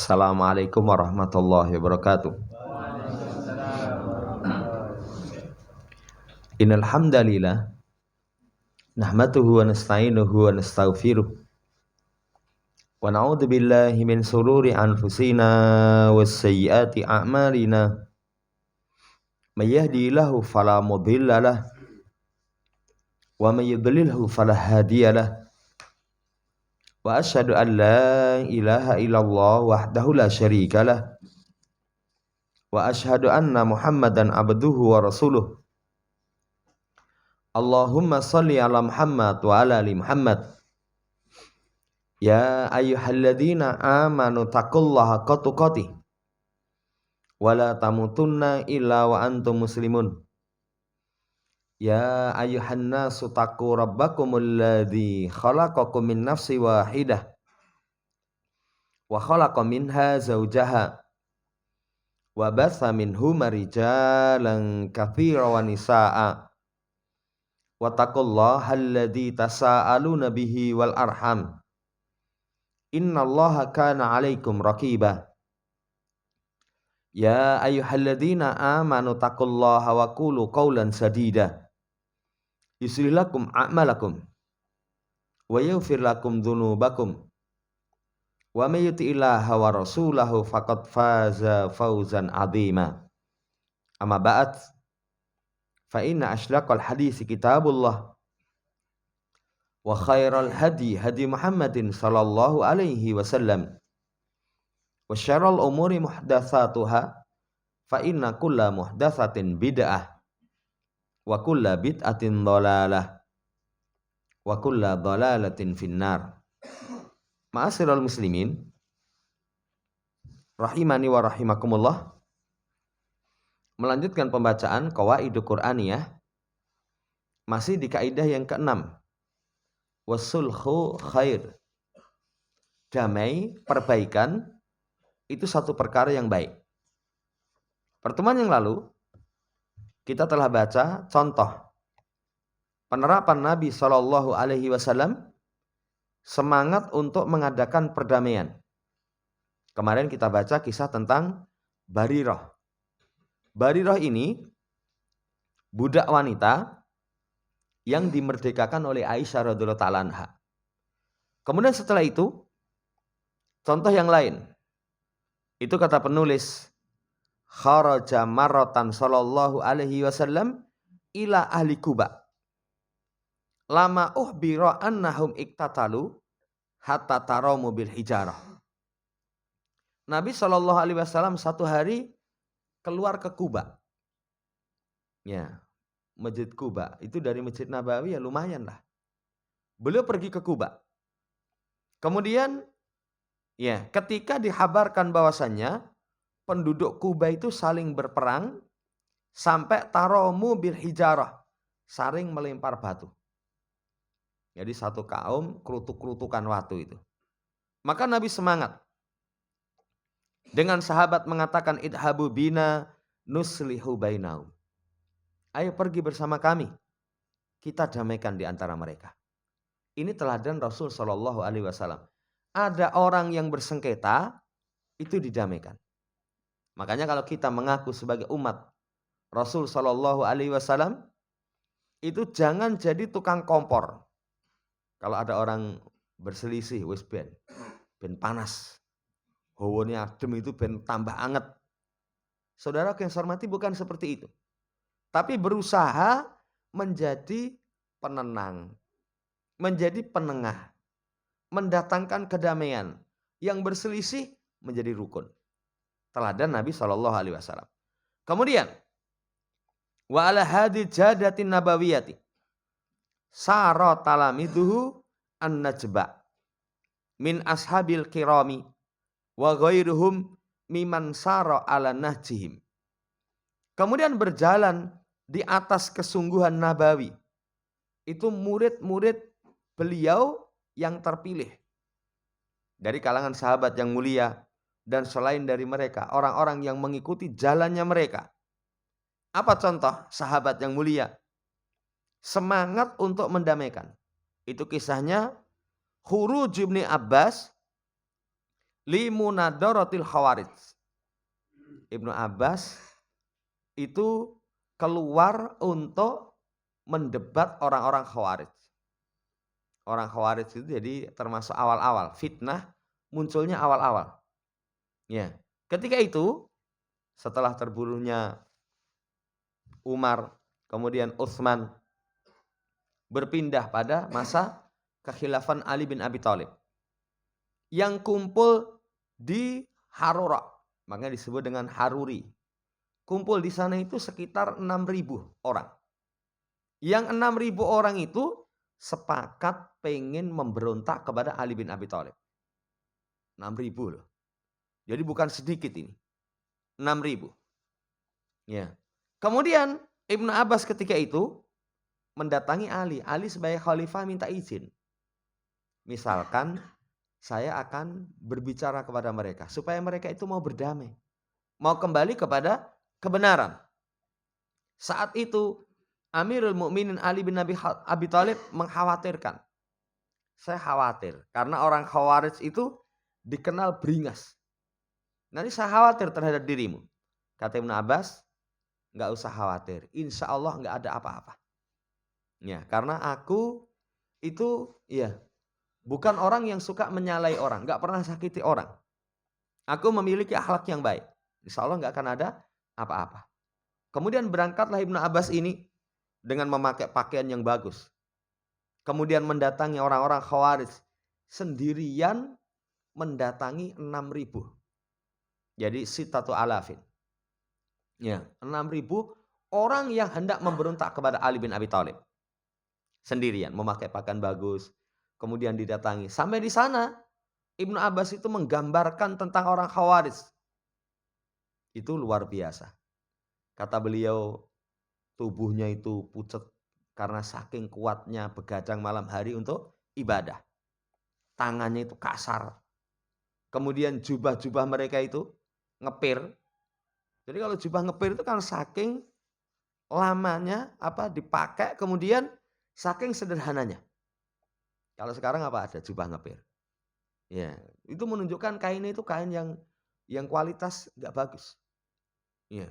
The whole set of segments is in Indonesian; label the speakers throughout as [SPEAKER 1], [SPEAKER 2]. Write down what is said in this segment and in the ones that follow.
[SPEAKER 1] Assalamualaikum warahmatullahi wabarakatuh. Innal hamdalillah nahmaduhu wa nasta'inuhu wa nastaghfiruh wa na'udzu billahi min shururi anfusina was sayyiati a'malina. May yahdihillahu fala mudhillalah wa may yudlilhu fala hadiyalah. Wa asyhadu an la ilaha illallah wahdahu la syarikalah wa asyhadu anna Muhammadan abduhu wa rasuluh. Allahumma salli ala Muhammad wa ala ali Muhammad. Ya ayyuhalladzina amanu taqullaha haqqa tuqatih wa la tamutunna illa wa antum muslimun. Ya ayyuhan nasu taqu rabbakumul ladzi khalaqakum min nafsin wahidah wa khalaqa minha zawjaha wa batha minhuma rijalan katsiran wa nisaa'a. Wattaqullaha alladzi tasaaluna bihi wal arham. Innallaha kana 'alaikum raqiba. Ya ayyuhalladzina amanu taqullaha wa qulu qawlan sadida. Yuslih lakum a'malakum wa yaghfir lakum dzunubakum. Wa may yuti'illaha wa rasulahu faqad faza fawzan 'azima. Amma ba'd. Fa inna asyraqal hadits kitabullah wa khairal hadi hadi Muhammadin sallallahu alaihi wasallam wa syarrul umuri muhdatsatuha fa inna kulla muhdatsatin bid'ah wa kulla bid'atin dhalalah wa kulla dhalalatin finnar. Ma'asyiral muslimin rahimani wa rahimakumullah. Melanjutkan pembacaan Qawaidul Qur'aniyah masih di kaidah yang ke-6. Wasulhu khair. Damai, perbaikan itu satu perkara yang baik. Pertemuan yang lalu kita telah baca contoh penerapan Nabi SAW semangat untuk mengadakan perdamaian. Kemarin kita baca kisah tentang Barirah. Barirah ini budak wanita yang dimerdekakan oleh Aisyah radhiyallahu ta'ala anha. Kemudian setelah itu, contoh yang lain. Itu kata penulis, kharaja marratan sallallahu alaihi wasallam ila ahli Quba. Lama uhbira annahum iktatalu hatta taramu bil hijarah. Nabi sallallahu alaihi wasallam satu hari keluar ke Kuba. Ya, Masjid Kuba itu dari Masjid Nabawi ya lumayan lah. Beliau pergi ke Kuba. Kemudian ya, ketika dihabarkan bahwasannya penduduk Kuba itu saling berperang sampai taromu bil hijarah, saling melempar batu. Jadi satu kaum kerutuk-kerutukan waktu itu. Maka Nabi semangat. Dengan sahabat mengatakan idhabu bina nuslihu bainahum. Ayo pergi bersama kami. Kita damaikan di antara mereka. Ini teladan Rasul sallallahu alaihi wasallam. Ada orang yang bersengketa itu didamaikan. Makanya kalau kita mengaku sebagai umat Rasul sallallahu alaihi wasallam itu jangan jadi tukang kompor. Kalau ada orang berselisih wis ben panas. Hawane adem itu ben tambah anget. Saudara yang saya hormati bukan seperti itu. Tapi berusaha menjadi penenang, menjadi penengah, mendatangkan kedamaian. Yang berselisih menjadi rukun. Teladan Nabi SAW. Kemudian, wa ala hadi jadatin nabawiyati sara talamiduhu an-najba min ashabil kirami wa ghairuhum miman sara ala nahjihim. Kemudian berjalan di atas kesungguhan Nabawi. Itu murid-murid beliau yang terpilih. Dari kalangan sahabat yang mulia. Dan selain dari mereka, orang-orang yang mengikuti jalannya mereka. Apa contoh sahabat yang mulia? Semangat untuk mendamaikan. Itu kisahnya Khuruj Ibn Abbas limunadaratil khawarij. Ibnu Abbas itu keluar untuk mendebat orang-orang khawarij. Orang khawarij itu jadi termasuk awal-awal fitnah, munculnya awal-awal. Ya. Ketika itu setelah terbunuhnya Umar, kemudian Utsman, berpindah pada masa kekhilafan Ali bin Abi Thalib. Yang kumpul di Harura, makanya disebut dengan Haruri. Kumpul di sana itu sekitar 6.000 orang. Yang 6.000 orang itu sepakat pengen memberontak kepada Ali bin Abi Thalib. 6.000 loh. Jadi bukan sedikit ini. 6.000. Ya. Kemudian Ibnu Abbas ketika itu mendatangi Ali. Ali sebagai khalifah minta izin. Misalkan saya akan berbicara kepada mereka supaya mereka itu mau berdamai. Mau kembali kepada kebenaran. Saat itu Amirul Mukminin Ali bin Abi Thalib mengkhawatirkan. Saya khawatir karena orang Khawarij itu dikenal beringas. Nanti saya khawatir terhadap dirimu. Kata Ibnu Abbas, nggak usah khawatir. Insya Allah nggak ada apa-apa. Ya, karena aku itu bukan orang yang suka menyalai orang, nggak pernah sakiti orang. Aku memiliki akhlak yang baik. Insya Allah nggak akan ada apa-apa. Kemudian berangkatlah Ibnu Abbas ini dengan memakai pakaian yang bagus. Kemudian mendatangi orang-orang Khawarij sendirian, mendatangi 6.000. Jadi sitatu alafin. Ya, 6.000 orang yang hendak memberontak kepada Ali bin Abi Thalib. Sendirian, memakai pakaian bagus. Kemudian didatangi. Sampai di sana Ibnu Abbas itu menggambarkan tentang orang Khawarij. Itu luar biasa. Kata beliau, tubuhnya itu pucat karena saking kuatnya begadang malam hari untuk ibadah. Tangannya itu kasar. Kemudian jubah-jubah mereka itu ngepir. Jadi kalau jubah ngepir itu kan saking lamanya dipakai, kemudian saking sederhananya. Kalau sekarang ada jubah ngepir. Ya, itu menunjukkan kainnya itu kain yang kualitas nggak bagus. Ya.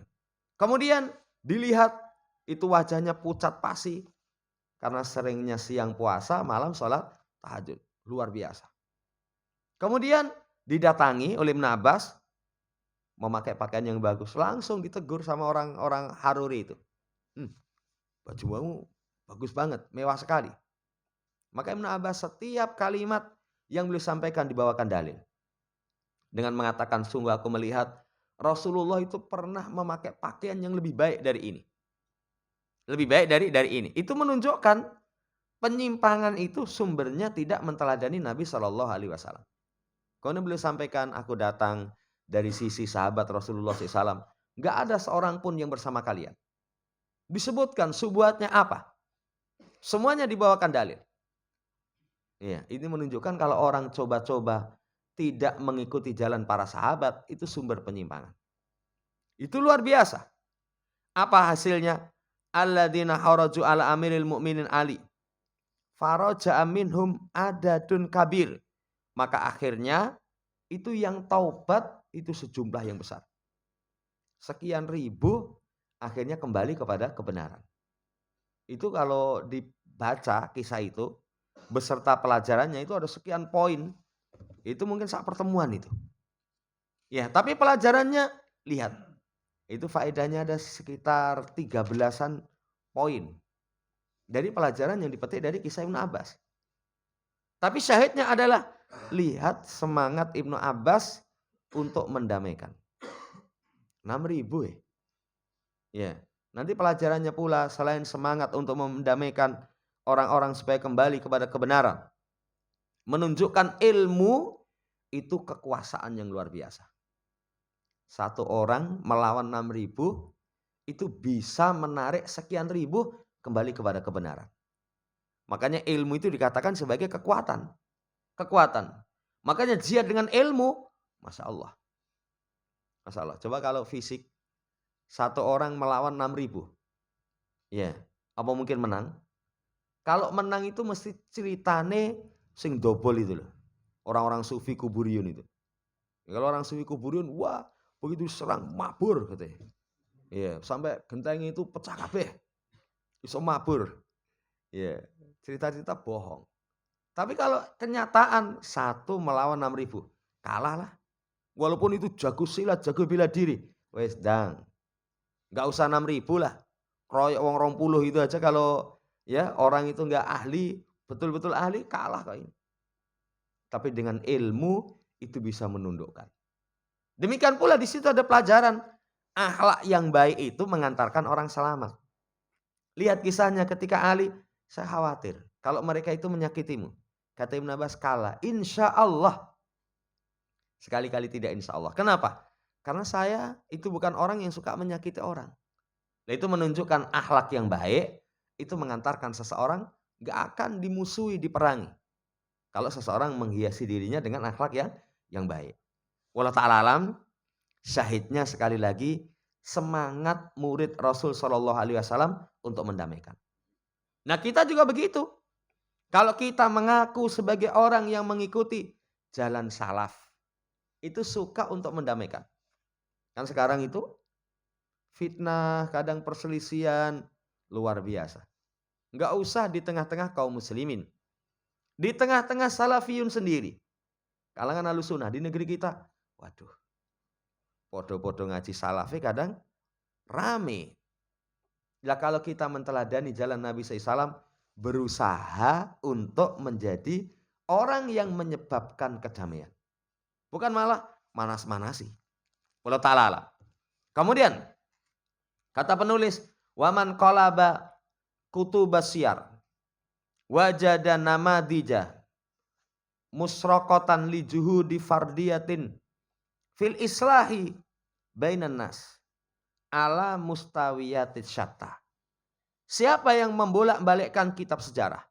[SPEAKER 1] Kemudian dilihat itu wajahnya pucat pasi karena seringnya siang puasa, malam sholat tahajud. Luar biasa. Kemudian didatangi oleh Ibnu Abbas memakai pakaian yang bagus. Langsung ditegur sama orang-orang Haruri itu. Bajumu bagus banget, mewah sekali. Maka Ibnu Abbas setiap kalimat yang beliau sampaikan dibawakan dalil. Dengan mengatakan, sungguh aku melihat Rasulullah itu pernah memakai pakaian yang lebih baik dari ini. Lebih baik dari ini. Itu menunjukkan penyimpangan itu sumbernya tidak menteladani Nabi SAW. Kemudian beliau sampaikan, aku datang dari sisi sahabat Rasulullah SAW. Gak ada seorang pun yang bersama kalian. Disebutkan subuhatnya apa. Semuanya dibawakan dalil. Ya, ini menunjukkan kalau orang coba-coba tidak mengikuti jalan para sahabat, itu sumber penyimpangan. Itu luar biasa. Apa hasilnya? Alladzina haraju ala amiril mu'minin Ali. Faraja'a minhum adadun kabir. Maka akhirnya itu yang taubat itu sejumlah yang besar. Sekian ribu akhirnya kembali kepada kebenaran. Itu kalau dibaca kisah itu beserta pelajarannya itu ada sekian poin. Itu mungkin saat pertemuan itu. Ya, tapi pelajarannya lihat. Itu faedahnya ada sekitar 13-an poin. Dari pelajaran yang dipetik dari kisah Ibnu Abbas. Tapi syahidnya adalah lihat semangat Ibnu Abbas untuk mendamaikan. 6.000 ya. Ya, nanti pelajarannya pula selain semangat untuk mendamaikan orang-orang supaya kembali kepada kebenaran. Menunjukkan ilmu itu kekuasaan yang luar biasa. Satu orang melawan 6.000 itu bisa menarik sekian ribu kembali kepada kebenaran. Makanya ilmu itu dikatakan sebagai kekuatan. Kekuatan. Makanya jihad dengan ilmu, Masya Allah. Masya Allah. Coba kalau fisik, satu orang melawan 6.000. Ya, apa mungkin menang? Kalau menang itu mesti ceritane sing dobol itu loh. Orang-orang sufi kuburiyun itu. Kalau orang Sufi Kuburiun, wah begitu serang mabur katanya. Ya, sampai gentengnya itu pecah kabeh. Iso mabur. Ya, cerita-cerita bohong. Tapi kalau kenyataan 1 melawan 6.000, kalah lah. Walaupun itu jago silat, jago bela diri. Wes dang. Enggak usah 6.000 lah. Kroyok wong 20 itu aja kalau ya orang itu enggak ahli, betul-betul ahli, kalah kok ini. Tapi dengan ilmu itu bisa menundukkan. Demikian pula di situ ada pelajaran. Akhlak yang baik itu mengantarkan orang selamat. Lihat kisahnya ketika Ali, saya khawatir kalau mereka itu menyakitimu. Kata Ibn Abbas, kala insya Allah. Sekali-kali tidak insya Allah. Kenapa? Karena saya itu bukan orang yang suka menyakiti orang. Nah, itu menunjukkan akhlak yang baik itu mengantarkan seseorang gak akan dimusuhi, diperangi. Kalau seseorang menghiasi dirinya dengan akhlak yang baik. Wallahu ta'ala alam, syahidnya sekali lagi semangat murid Rasul Shallallahu Alaihi Wasallam untuk mendamaikan. Nah kita juga begitu. Kalau kita mengaku sebagai orang yang mengikuti jalan salaf, itu suka untuk mendamaikan. Kan sekarang itu fitnah, kadang perselisihan luar biasa. Enggak usah di tengah-tengah kaum muslimin. Di tengah-tengah salafiyun sendiri. Kalangan Ahlussunnah di negeri kita, waduh. Podo-podo ngaji salafi kadang rame. Ya kalau kita menteladani jalan Nabi SAW, berusaha untuk menjadi orang yang menyebabkan kedamaian. Bukan malah manas-manasi. Wallahu ta'ala. Kemudian kata penulis, waman qalaba kutubas siyar wajada namadija musroqatan li juhudi fardiyatin fil islahi bainan nas ala mustawiyatit syatta. Siapa yang membolak-balikkan kitab sejarah?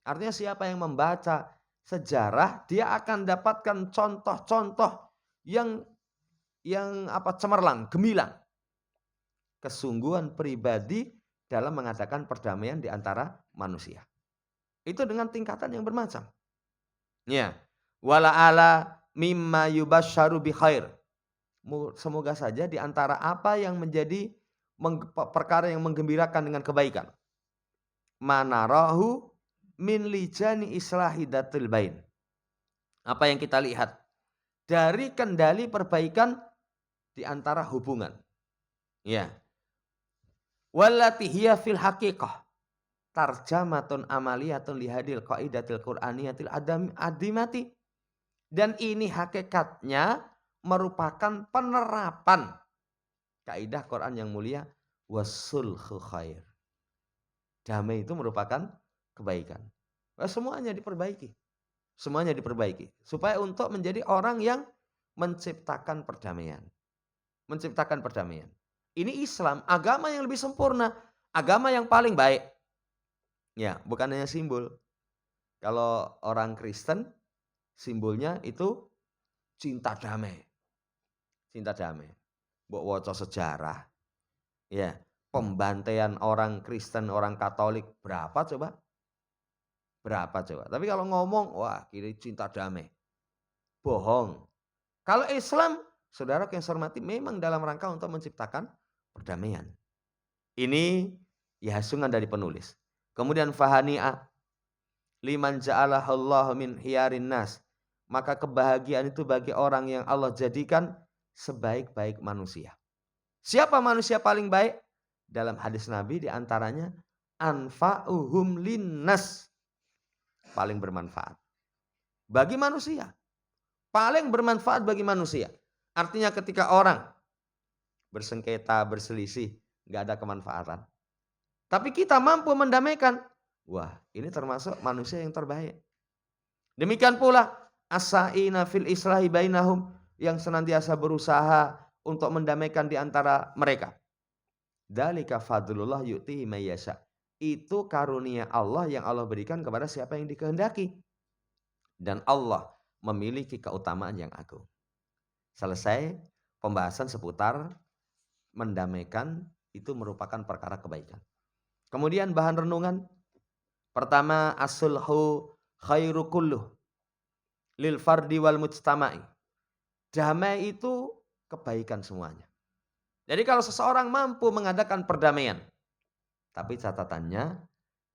[SPEAKER 1] Artinya siapa yang membaca sejarah, dia akan dapatkan contoh-contoh yang cemerlang, gemilang. Kesungguhan pribadi dalam mengadakan perdamaian di antara manusia. Itu dengan tingkatan yang bermacam. Ya. Wala ala mimma yubasyaru bi khair. Semoga saja di antara apa yang menjadi perkara yang menggembirakan dengan kebaikan. Manarahu min lijani islahidatil bain. Apa yang kita lihat dari kendali perbaikan di antara hubungan. Ya. Wallati hiya fil haqiqah tarjamatun amaliyatun lihadil qaidatil qur'aniyatil adimati. Dan ini hakikatnya merupakan penerapan kaidah Quran yang mulia, wasulhu khair. Damai itu merupakan kebaikan. Semuanya diperbaiki. Semuanya diperbaiki. Supaya untuk menjadi orang yang menciptakan perdamaian. Menciptakan perdamaian. Ini Islam, agama yang lebih sempurna. Agama yang paling baik. Ya, bukan hanya simbol. Kalau orang Kristen, simbolnya itu cinta damai. Cinta damai. Mbok waca sejarah. Ya, pembantaian orang Kristen, orang Katolik berapa coba? Berapa coba? Tapi kalau ngomong, wah, kiri cinta damai. Bohong. Kalau Islam, saudara yang saya hormati, memang dalam rangka untuk menciptakan perdamaian. Ini ya hasungan dari penulis. Kemudian fahani'a liman ja'alahallahu min hiyarin nas. Maka kebahagiaan itu bagi orang yang Allah jadikan sebaik-baik manusia. Siapa manusia paling baik? Dalam hadis Nabi diantaranya anfa'uhum linnas. Paling bermanfaat bagi manusia. Paling bermanfaat bagi manusia. Artinya ketika orang bersengketa, berselisih, gak ada kemanfaatan. Tapi kita mampu mendamaikan. Wah, ini termasuk manusia yang terbaik. Demikian pula as-sa'ina fil islahi bainahum, yang senantiasa berusaha untuk mendamaikan di antara mereka. Dzalika fadlullah yu'tihi may yasha. Itu karunia Allah yang Allah berikan kepada siapa yang dikehendaki. Dan Allah memiliki keutamaan yang agung. Selesai pembahasan seputar mendamaikan, itu merupakan perkara kebaikan. Kemudian bahan renungan. Pertama, as-sulhu khairu kulluh lil fardi wal mujtama'i. Damai itu kebaikan semuanya. Jadi kalau seseorang mampu mengadakan perdamaian, tapi catatannya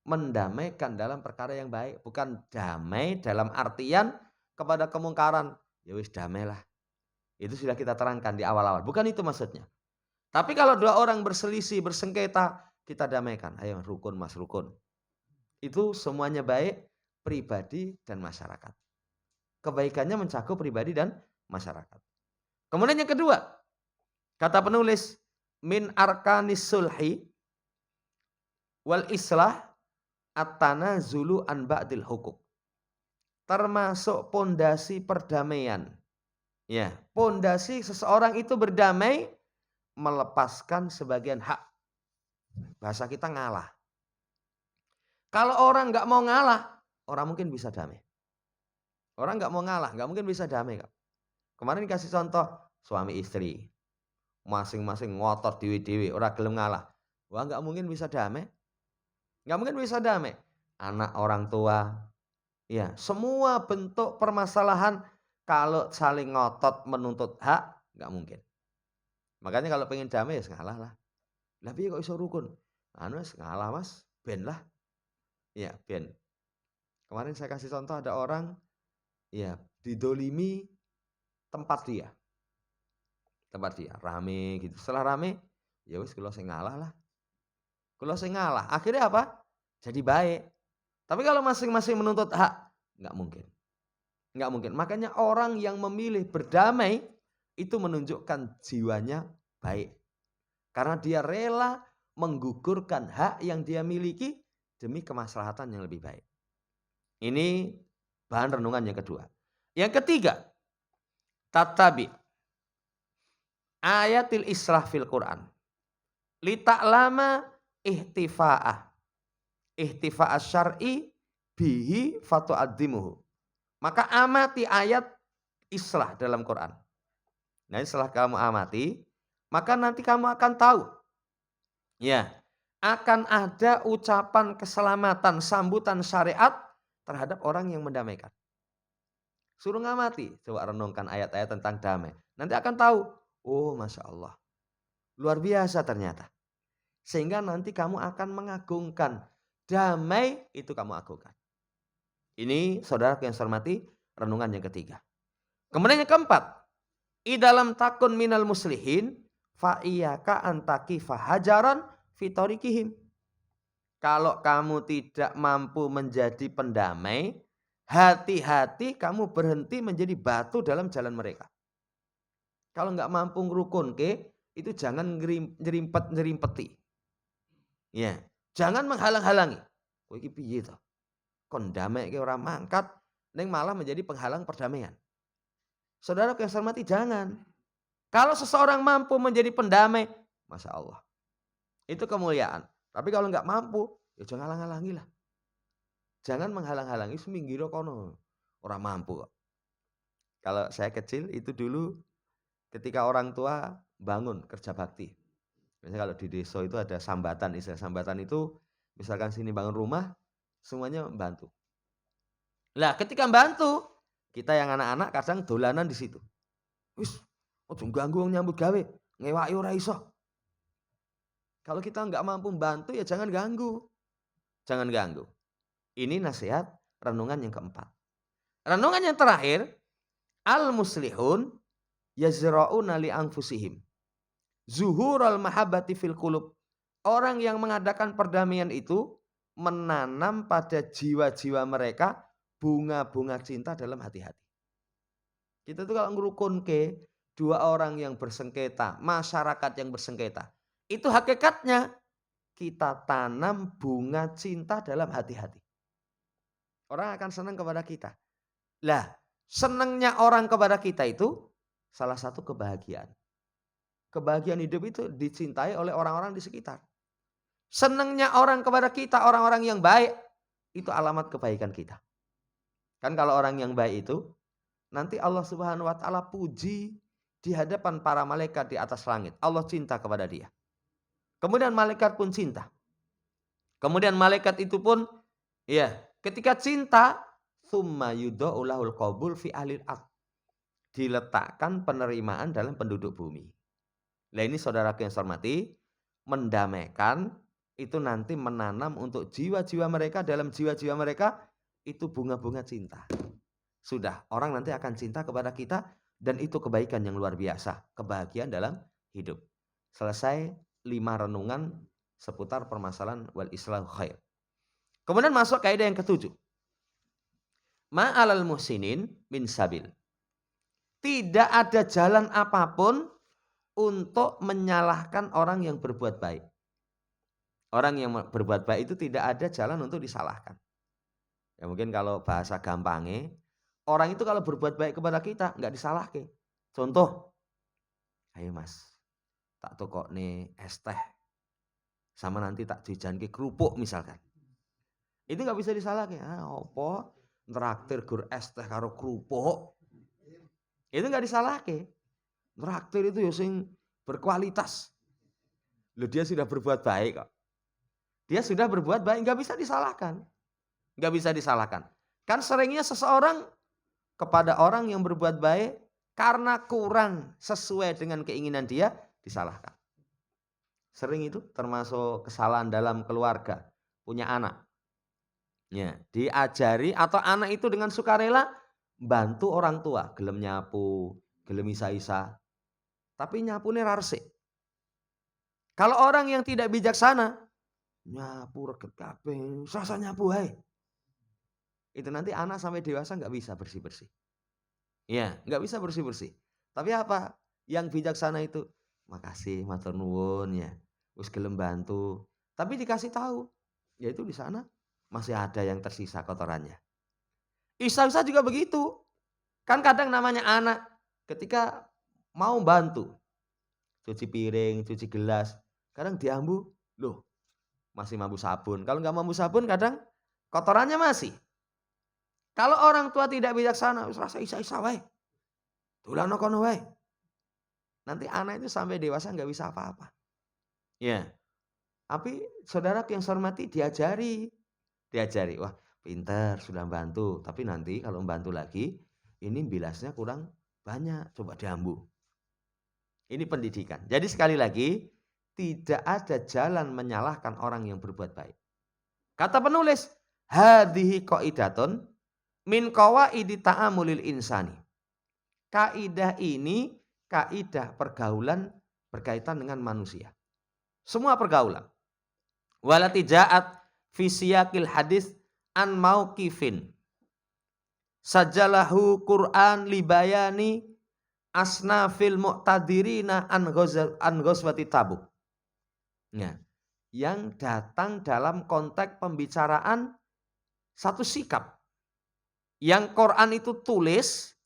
[SPEAKER 1] mendamaikan dalam perkara yang baik, bukan damai dalam artian kepada kemungkaran. Ya wis damailah. Itu sudah kita terangkan di awal-awal. Bukan itu maksudnya. Tapi kalau dua orang berselisih, bersengketa, kita damaikan. Ayo rukun mas, rukun. Itu semuanya baik, pribadi dan masyarakat. Kebaikannya mencakup pribadi dan masyarakat. Kemudian yang kedua, kata penulis, min arkanis sulhi wal islah at-tanazulu an ba'dil hukuk. Termasuk pondasi perdamaian. Ya, pondasi seseorang itu berdamai melepaskan sebagian hak. Bahasa kita ngalah. Kalau orang nggak mau ngalah, orang mungkin bisa damai. Orang nggak mau ngalah, nggak mungkin bisa damai. Kemarin dikasih contoh suami istri, masing-masing ngotot dewi-dewi, orang gelem ngalah. Wah nggak mungkin bisa damai. Nggak mungkin bisa damai. Anak orang tua, ya semua bentuk permasalahan kalau saling ngotot menuntut hak nggak mungkin. Makanya kalau pengen damai ya ngalah lah. Lah piye kok iso rukun? Anu wis ngalah Mas, ben lah. Ya, ben. Kemarin saya kasih contoh ada orang ya didolimi tempat dia. Tempat dia rame gitu. Setelah rame ya wis kula sing ngalah lah. Kula sing ngalah. Akhirnya apa? Jadi baik. Tapi kalau masing-masing menuntut hak nggak mungkin. Nggak mungkin. Makanya orang yang memilih berdamai itu menunjukkan jiwanya baik. Karena dia rela menggugurkan hak yang dia miliki demi kemaslahatan yang lebih baik. Ini bahan renungan yang kedua. Yang ketiga, tatabi ayatil islah fil Quran. Lita'lama ihtifa'ah. Ihtifa'ah syar'i bihi fatu'addimuhu. Maka amati ayat islah dalam Quran. Nah setelah kamu amati, maka nanti kamu akan tahu. Ya, akan ada ucapan keselamatan, sambutan syariat terhadap orang yang mendamaikan. Suruh ngamati, coba renungkan ayat-ayat tentang damai. Nanti akan tahu, oh Masya Allah, luar biasa ternyata. Sehingga nanti kamu akan mengagungkan, damai itu kamu agungkan. Ini saudara yang saya hormati, renungan yang ketiga. Kemudian yang keempat, i dalam takun minal muslihin, fa iyyaka antaki fahajaran fitorikihim. Kalau kamu tidak mampu menjadi pendamai, hati-hati kamu berhenti menjadi batu dalam jalan mereka. Kalau nggak mampu ngerukun itu jangan nyerimpeti. Ya, jangan menghalang-halangi. Kowe iki piye to? Kon damai ke orang mangkat, neng malah menjadi penghalang perdamaian. Saudara yang saya hormati, jangan. Kalau seseorang mampu menjadi pendamai, Masya Allah. Itu kemuliaan. Tapi kalau nggak mampu, ya jangan halang-halangi lah. Jangan menghalang-halangi seminggiro kono. Orang mampu kok. Kalau saya kecil itu dulu ketika orang tua bangun kerja bakti. Biasanya kalau di desa itu ada sambatan, istilah sambatan itu misalkan sini bangun rumah, semuanya membantu. Lah ketika membantu, kita yang anak-anak kadang dolanan di situ. Wis, ojo ganggu wong nyambut gawe, ngewaki ora iso. Kalau kita nggak mampu membantu ya jangan ganggu. Jangan ganggu. Ini nasihat renungan yang keempat. Renungan yang terakhir, al-muslihun yazra'una li anfusihim zuhurul mahabbati fil qulub. Orang yang mengadakan perdamaian itu menanam pada jiwa-jiwa mereka bunga-bunga cinta dalam hati-hati. Kita tuh kalau ngerukun ke dua orang yang bersengketa, masyarakat yang bersengketa, itu hakikatnya kita tanam bunga cinta dalam hati-hati. Orang akan senang kepada kita. Lah, senangnya orang kepada kita itu salah satu kebahagiaan. Kebahagiaan hidup itu dicintai oleh orang-orang di sekitar. Senangnya orang kepada kita, orang-orang yang baik, itu alamat kebaikan kita. Kan kalau orang yang baik itu, nanti Allah Subhanahu wa Ta'ala puji di hadapan para malaikat di atas langit. Allah cinta kepada dia. Kemudian malaikat pun cinta. Kemudian malaikat itu pun, ya, ketika cinta, tsumma yudha'u lahul qabul fi ahlil ard. diletakkan penerimaan dalam penduduk bumi. Nah ini saudaraku yang saya hormati, mendamaikan itu nanti menanam untuk jiwa-jiwa mereka, dalam jiwa-jiwa mereka itu bunga-bunga cinta. Sudah, orang nanti akan cinta kepada kita dan itu kebaikan yang luar biasa, kebahagiaan dalam hidup. Selesai 5 renungan seputar permasalahan wal islahu khair. Kemudian masuk kaidah yang ke-7. Ma'alal muhsinin min sabil. Tidak ada jalan apapun untuk menyalahkan orang yang berbuat baik. Orang yang berbuat baik itu tidak ada jalan untuk disalahkan. Ya mungkin kalau bahasa gampangnya, orang itu kalau berbuat baik kepada kita nggak disalahkan. Contoh, ayo mas, tak tokok nih es teh, sama nanti tak jajanke kerupuk misalkan. Itu nggak bisa disalahkan. Apa? Traktir gur es teh karo kerupuk. Itu nggak disalahkan. Traktir itu ya sing berkualitas. Loh dia sudah berbuat baik kok. Dia sudah berbuat baik, nggak bisa disalahkan. Nggak bisa disalahkan. Kan seringnya seseorang kepada orang yang berbuat baik karena kurang sesuai dengan keinginan dia disalahkan. Sering itu termasuk kesalahan dalam keluarga, punya anak. Ya, diajari atau anak itu dengan sukarela bantu orang tua, gelem nyapu, gelem isa-isa. Tapi nyapune ra resik. Kalau orang yang tidak bijaksana, nyapu reget kabeh, rasa nyapu wae. Itu nanti anak sampai dewasa nggak bisa bersih-bersih. Ya, nggak bisa bersih-bersih. Tapi apa? Yang bijaksana itu, makasih, matur nuwun ya. Wis gelem bantu. Tapi dikasih tahu, yaitu di sana masih ada yang tersisa kotorannya. Isa-isa juga begitu. Kan kadang namanya anak ketika mau bantu, cuci piring, cuci gelas, kadang diambu, loh masih mampu sabun. Kalau nggak mampu sabun kadang kotorannya masih. Kalau orang tua tidak bijaksana, rasa isa-isa wae. Tulano kono wae. Nanti anak itu sampai dewasa nggak bisa apa-apa. Ya. Tapi saudara yang saya hormati diajari. Wah pinter sudah bantu. Tapi nanti kalau membantu lagi, ini bilasnya kurang banyak. Coba diambu. Ini pendidikan. Jadi sekali lagi, tidak ada jalan menyalahkan orang yang berbuat baik. Kata penulis, hadhihi qaidatun min qawaidi ta'amulil insani. Kaidah ini kaidah pergaulan berkaitan dengan manusia. Semua pergaulan. Walati ja'at fi siyaqil hadis an mauqifin. Sajalahu Qur'an libayani asnafil mu'tadirina an ghazwati Tabuk. Nah, yang datang dalam konteks pembicaraan satu sikap yang Quran itu tulis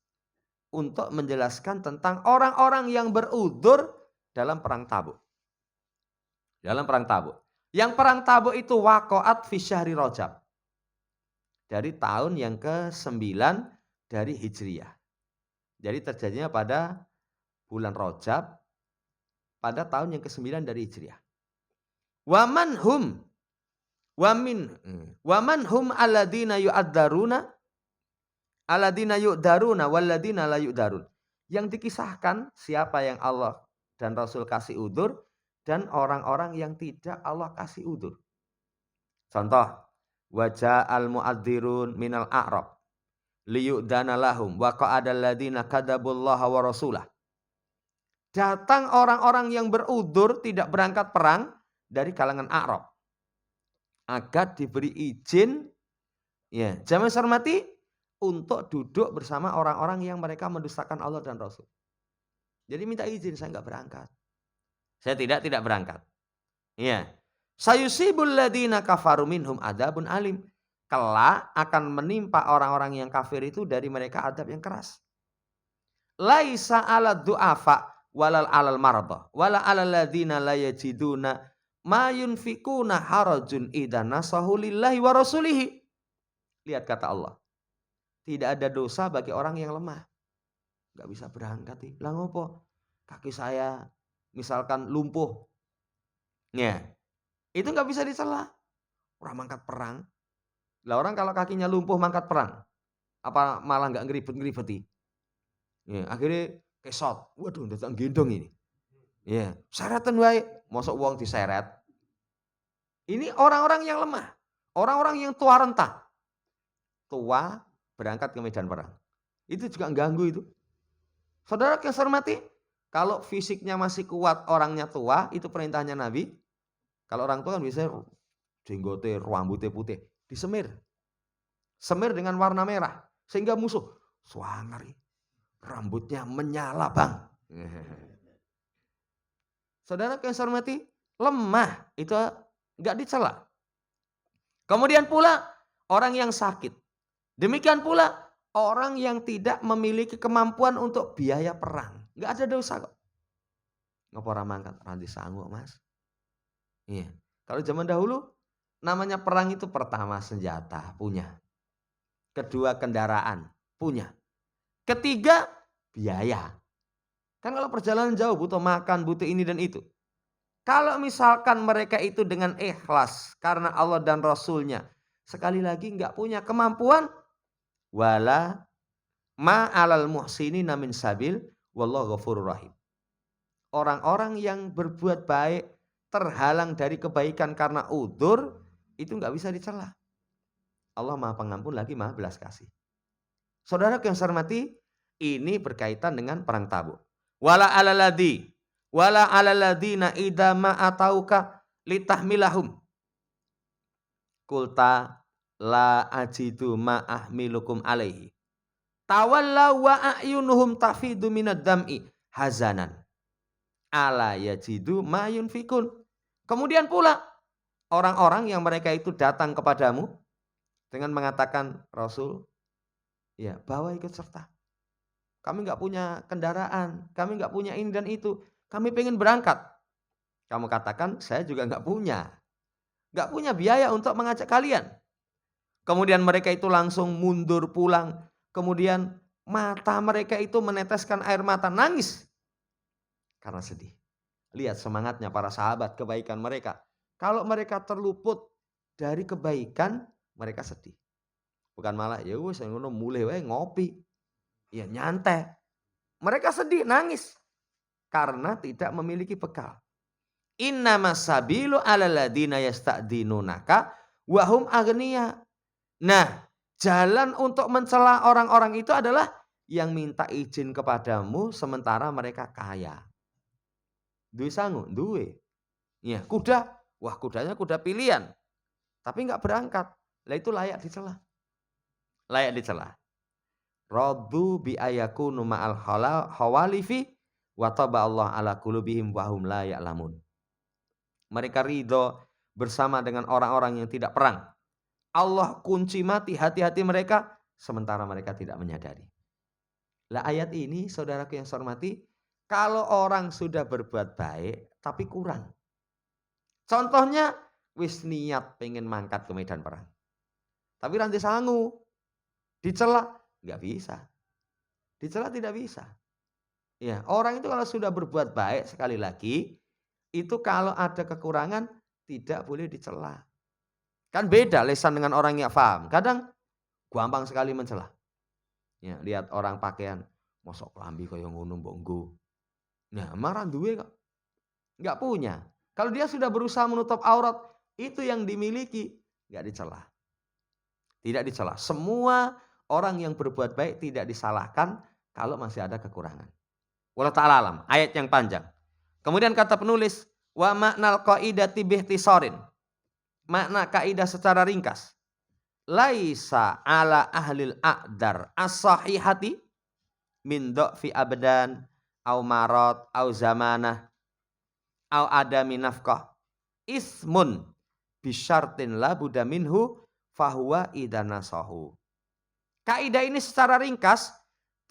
[SPEAKER 1] untuk menjelaskan tentang orang-orang yang berudzur dalam perang Tabuk. Dalam perang Tabuk. Yang perang Tabuk itu waqa'at fi syahri Rajab. Dari tahun yang ke-9 dari Hijriyah. Jadi terjadinya pada bulan Rajab pada tahun yang ke-9 dari Hijriyah. Waman hum alladina yu'addaruna walladina la yu'darun. Yang dikisahkan siapa yang Allah dan Rasul kasih udzur dan orang-orang yang tidak Allah kasih udzur. Contoh, waja'al mu'addirun minal a'rab liyu'dana lahum wa qa'adal ladina kadabullaha wa rasulah. Datang orang-orang yang berudzur tidak berangkat perang dari kalangan Arab agar diberi izin ya, jamaah hormati untuk duduk bersama orang-orang yang mereka mendustakan Allah dan Rasul. Jadi minta izin, saya enggak berangkat. Saya tidak berangkat. Ya. Sayusibul ladina kafaru minhum adzabun alim. Kelak akan menimpa orang-orang yang kafir itu dari mereka adab yang keras. Laisa 'ala du'afa walal 'alal marada wala 'alal ladzina la yajiduna ma yunfikuna harajun idza nasahu lillahi wa rasulihi. Lihat kata Allah. Tidak ada dosa bagi orang yang lemah. Enggak bisa berangkat. Lah ngopo? Kaki saya misalkan lumpuh. Ya. Itu enggak bisa dicela. Orang mangkat perang. Lah orang kalau kakinya lumpuh mangkat perang. Apa malah enggak ngeribet-ngeribeti? Ya, akhirnya kesot. Waduh, datang gendong ini. Ya, syaratan wae, mosok wong diseret. Ini orang-orang yang lemah, orang-orang yang tua renta. Tua berangkat ke medan perang. Itu juga ganggu itu. Saudara yang saya hormati, kalau fisiknya masih kuat, orangnya tua, itu perintahnya Nabi. Kalau orang tua kan biasanya jenggote, rambutnya putih, disemir. Semir dengan warna merah. Sehingga musuh, suangari, rambutnya menyala bang. Saudara yang saya hormati, lemah, itu enggak dicela. Kemudian pula orang yang sakit. Demikian pula orang yang tidak memiliki kemampuan untuk biaya perang. Enggak ada dosa kok. Ngapa ora mangkat? Ranti sanggup, Mas. Iya. Kalau zaman dahulu namanya perang itu pertama senjata, punya. Kedua kendaraan, punya. Ketiga biaya. Kan kalau perjalanan jauh butuh makan, butuh ini dan itu. Kalau misalkan mereka itu dengan ikhlas karena Allah dan Rasulnya, sekali lagi enggak punya kemampuan, wala ma alal muhsinina min sabil wallahu ghafurur rahim. Orang-orang yang berbuat baik terhalang dari kebaikan karena udzur itu enggak bisa dicela. Allah Maha Pengampun lagi Maha Belas Kasih. Saudara yang saya hormati, ini berkaitan dengan perang Tabuk. Wala alaladina idza ma atauka litahmilahum kulta la ajidu ma ahmilukum alaihi tawallaw wa a'yunuhum tafidu minad dam'i hazanan ala yajidu ma yunfikun. Kemudian pula orang-orang yang mereka itu datang kepadamu dengan mengatakan, Rasul, ya bawa ikut serta. Kami nggak punya kendaraan, kami nggak punya ini dan itu, kami pengen berangkat. Kamu katakan, saya juga nggak punya biaya untuk mengajak kalian. Kemudian mereka itu langsung mundur pulang. Kemudian mata mereka itu meneteskan air mata, nangis. Karena sedih. Lihat semangatnya para sahabat, kebaikan mereka. Kalau mereka terluput dari kebaikan, mereka sedih. Bukan malah, ya wis ngono mulai wae ngopi. Ya nyantai. Mereka sedih, nangis. Karena tidak memiliki bekal. Innamas sabilu 'alal ladina yasta'dinunaka wa hum aghnia. Nah, jalan untuk mencela orang-orang itu adalah yang minta izin kepadamu sementara mereka kaya. Duwe sangu? Duwe. Ya, kuda. Wah, kudanya kuda pilihan. Tapi enggak berangkat. Lah itu layak dicela. Layak dicela. Raddu bi ayakunu ma'al hawalifi wa taba Allah ala qulubihim wa hum la ya'lamun. Mereka ridho bersama dengan orang-orang yang tidak perang. Allah kunci mati hati-hati mereka sementara mereka tidak menyadari. Lah ayat ini saudaraku yang saya hormati, kalau orang sudah berbuat baik tapi kurang. Contohnya wis niat pengen mangkat ke medan perang. Tapi ranti sangu. Dicela nggak bisa. Dicela tidak bisa. Ya, orang itu kalau sudah berbuat baik sekali lagi, itu kalau ada kekurangan tidak boleh dicela. Kan beda lisan dengan orang yang paham. Kadang gampang sekali mencela. Ya, lihat orang pakaian, mosok klambi kaya ngono mbok nggo. Nah, marah duwe kok. Enggak punya. Kalau dia sudah berusaha menutup aurat, itu yang dimiliki, enggak dicela. Tidak dicela. Semua orang yang berbuat baik tidak disalahkan kalau masih ada kekurangan. Wallahu ta'ala alam. Ayat yang panjang. Kemudian kata penulis, wa ma'nal qaidati bihtisarin. Makna kaidah secara ringkas. Laisa ala ahlil a'dar as-sahihati min dha'fi abdan au marad au zamanah au adami nafkah ismun bisyartin la budda minhu fahuwa idanasahu. Kaidah ini secara ringkas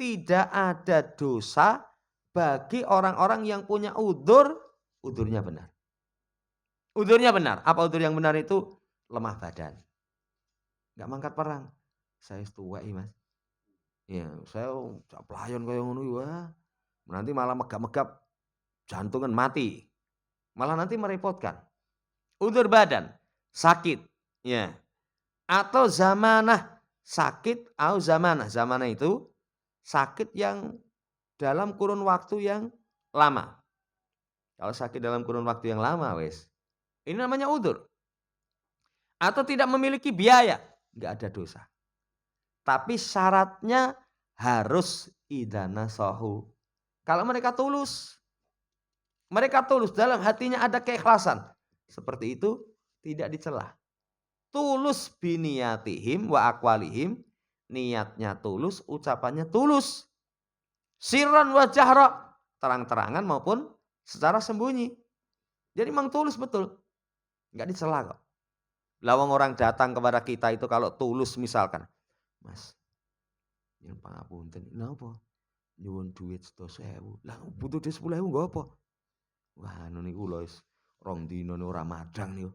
[SPEAKER 1] tidak ada dosa bagi orang-orang yang punya udzur, udzurnya benar. Udzurnya benar. Apa udzur yang benar itu? Lemah badan. Enggak mangkat perang. Saya tuwek Mas. Ya, saya pelayan kaya ngono wah. Nanti malah megap-megap jantungan mati. Malah nanti merepotkan. Udzur badan, sakit, ya. Atau zamanah, sakit atau zamanah. Zamanah itu sakit yang dalam kurun waktu yang lama. Kalau sakit dalam kurun waktu yang lama wes, ini namanya udzur. Atau tidak memiliki biaya, nggak ada dosa. Tapi syaratnya harus idana sohu. Kalau mereka tulus dalam hatinya ada keikhlasan. Seperti itu tidak dicela. Tulus biniyatihim wa akwalihim, niatnya tulus, ucapannya tulus. Sirran wa jahra, terang-terangan maupun secara sembunyi. Jadi memang tulus betul. Enggak dicela kok. Lawang orang datang kepada kita itu kalau tulus misalkan, Mas, nyuwun pangapunten, napa? Nyuwun duit 100.000. Lah butuh duit 10.000 nggo apa? Wah, anu niku lho wis rong dina ora madang niku.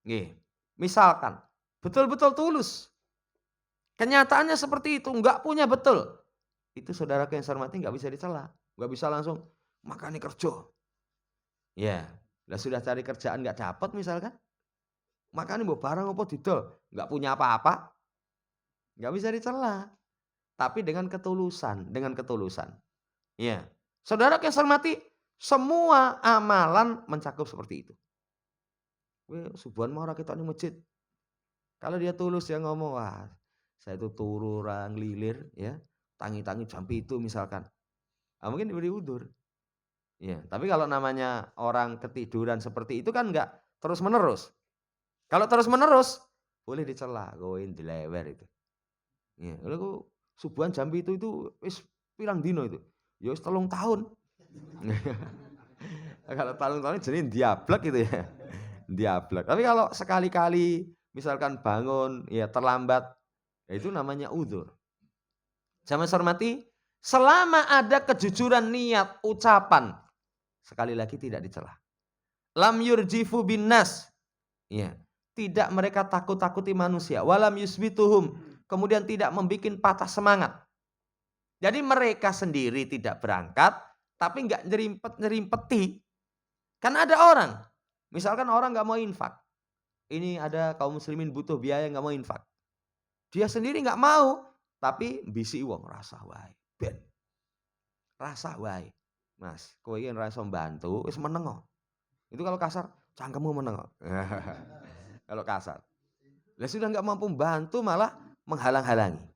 [SPEAKER 1] Nggih. Misalkan betul-betul tulus. Kenyataannya seperti itu, enggak punya betul. Itu saudaraku yang saya hormati enggak bisa dicela. Enggak bisa langsung makane kerja. Ya, lah sudah cari kerjaan enggak dapat misalkan. Makane mbok barang apa didol, enggak punya apa-apa. Enggak bisa dicela. Tapi dengan ketulusan, Ya. Saudara yang saya hormati, semua amalan mencakup seperti itu. Kowe subuhan mau ora ketok ning masjid. Kalau dia tulus dia ngomong, wah saya itu turu ora nglilir ya, tangi-tangi jam 7 misalkan. Ah mungkin diberi udzur. Ya, tapi kalau namanya orang ketiduran seperti itu kan enggak terus-menerus. Kalau terus-menerus boleh dicela, kowe dilewer itu. Ya, lha subuhan jam 7 itu wis pirang dino itu? Ya wis 3 tahun. Kalau tahun-tahun jadi diablek gitu ya. Diablek. Tapi kalau sekali-kali misalkan bangun ya terlambat, ya itu namanya udzur. Jamaah saya hormati, selama ada kejujuran niat, ucapan, sekali lagi tidak dicela. Lam yurjifu binnas. Ya, tidak mereka takut-takuti manusia. Walam yusbituhum. Kemudian tidak membuat patah semangat. Jadi mereka sendiri tidak berangkat, tapi nggak nyerimpeti. Kan ada orang, misalkan orang nggak mau infak. Ini ada kaum muslimin butuh biaya nggak mau infak. Dia sendiri nggak mau, tapi bisi wong rasa wae. Ben. Rasa wae. Mas, kowe iki ora iso mbantu, wis meneng kok. Itu kalau kasar, cangkemmu meneng kok. Kalau kasar. Lah sudah nggak mampu bantu malah menghalang-halangi.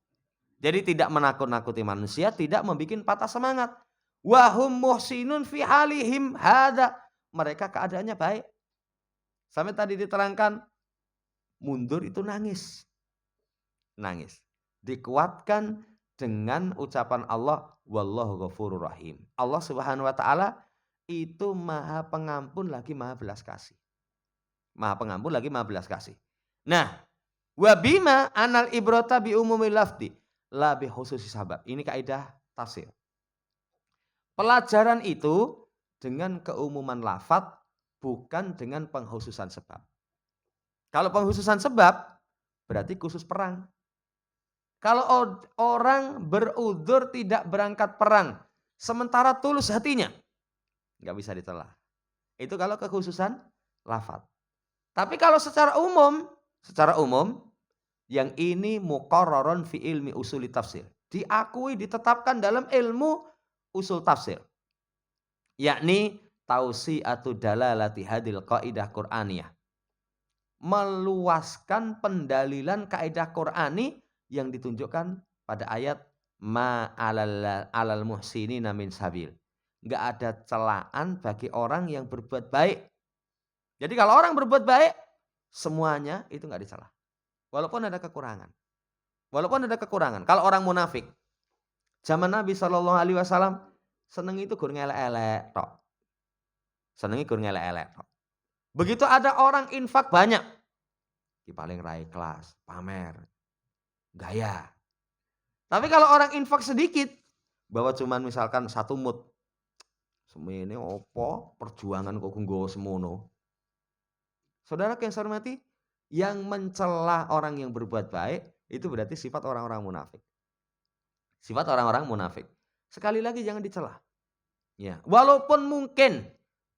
[SPEAKER 1] Jadi tidak menakut-nakuti manusia, tidak membuat patah semangat. Wahum muhsinun fi halihim hada. Mereka keadaannya baik. Sampai tadi diterangkan mundur itu nangis. Nangis. Dikuatkan dengan ucapan Allah wallahu ghafurur rahim. Allah Subhanahu wa taala itu Maha Pengampun lagi Maha Belas Kasih. Maha Pengampun lagi Maha Belas Kasih. Nah, wa bima anal ibrata bi umumil lafdi la bi khususi sabab. Ini kaidah tafsir. Pelajaran itu dengan keumuman lafaz bukan dengan pengkhususan sebab. Kalau pengkhususan sebab berarti khusus perang. Kalau orang berudzur tidak berangkat perang sementara tulus hatinya, nggak bisa dicela. Itu kalau kekhususan lafaz. Tapi kalau secara umum yang ini muqarrarun fi ilmi usuli tafsir. Diakui, ditetapkan dalam ilmu usul tafsir. Yakni tausi'atu dalalati hadil qaidah Qur'aniyah. Meluaskan pendalilan kaidah Qur'ani yang ditunjukkan pada ayat ma alal muhsinina min sabil. Enggak ada celaan bagi orang yang berbuat baik. Jadi kalau orang berbuat baik semuanya itu enggak dicela. Walaupun ada kekurangan. Kalau orang munafik zaman Nabi SAW seneng itu gur ngelek-elek tok. Senengi gur ngelek-elek tok. Begitu ada orang infak banyak, di paling rai kelas, pamer, gaya. Tapi kalau orang infak sedikit, bahwa cuman misalkan satu mut, semene opo perjuangan kok nggowo semono. Saudara yang saya hormati, yang mencela orang yang berbuat baik itu berarti sifat orang-orang munafik. Sifat orang-orang munafik. Sekali lagi jangan dicela. Ya, walaupun mungkin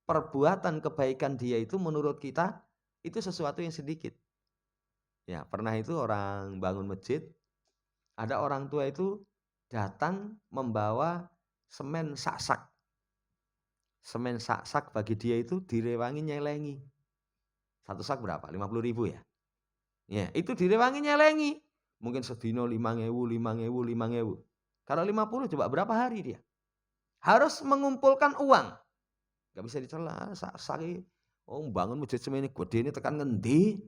[SPEAKER 1] perbuatan kebaikan dia itu menurut kita itu sesuatu yang sedikit. Ya, pernah itu orang bangun masjid, ada orang tua itu datang membawa semen sak-sak. Semen sak-sak bagi dia itu direwangi nyelengi. Satu sak berapa? 50.000 ya? Ya, itu direwangi nyelengi. Mungkin sedino 5.000, 5.000, 5.000. Kalau 50 coba berapa hari dia? Harus mengumpulkan uang. Gak bisa dicela, sak-sak. Oh, bangun masjid semen gede ini tekan ngendi?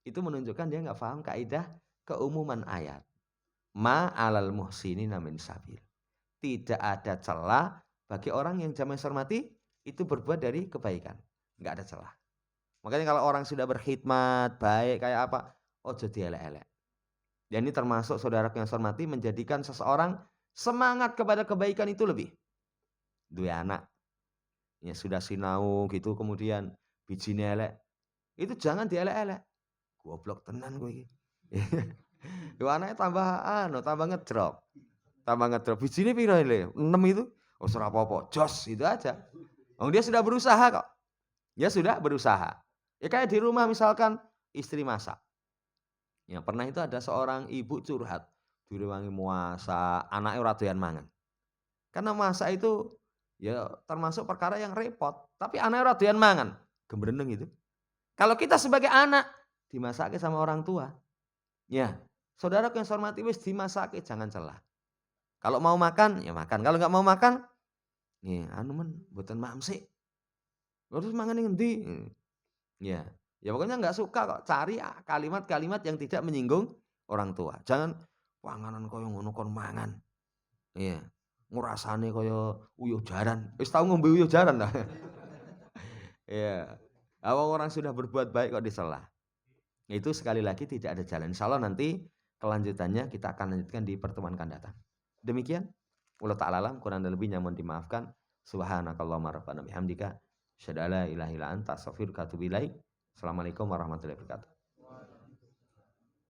[SPEAKER 1] Itu menunjukkan dia nggak paham kaidah keumuman ayat. Ma alal muhsinina min sabil. Tidak ada celah bagi orang yang jamaah hormati itu berbuat dari kebaikan. Nggak ada celah. Makanya kalau orang sudah berkhidmat baik kayak apa, oh jadi elek-elek. Dan ini termasuk saudara yang hormati menjadikan seseorang semangat kepada kebaikan itu lebih. Dua anak, ya sudah sinau gitu kemudian bijine elek, itu jangan dielek-elek. Goblok tenan kowe iki. Yo anake tambah ngedrop. Tambah ngedrop. Bijine piro le? 6 itu. Oh ora apa-apa, jos itu aja. Oh dia sudah berusaha kok. Dia sudah berusaha. Ya kayak di rumah misalkan istri masak. Ya pernah itu ada seorang ibu curhat, direwangi masak, anaknya ora doyan mangan. Karena masak itu ya termasuk perkara yang repot, tapi anaknya ora doyan mangan. Gembrendeng itu. Kalau kita sebagai anak dimasake sama orang tua. Ya, saudara yang saya hormati wis dimasake jangan celah. Kalau mau makan ya makan, kalau nggak mau makan nih anu men mboten mamsik. Terus mangan ning endi? Ya. Ya pokoknya nggak suka kok cari kalimat-kalimat yang tidak menyinggung orang tua. Jangan panganan koyo ngono kon mangan. Iya. Ngrasane koyo uyuh jaran. Wis tau ngombe uyuh jaran ta? Iya. Orang sudah berbuat baik kok disela. Itu sekali lagi tidak ada jalan. Insyaallah nanti kelanjutannya kita akan lanjutkan di pertemuan akan datang. Demikian. Wallahu ta'ala alam, kurang dan lebihnya mohon dimaafkan. Subhanakallahumma rabbana bihamdika, asyhadu an la ilaha illa anta, astaghfiruka wa atubu ilaik. Assalamualaikum warahmatullahi wabarakatuh.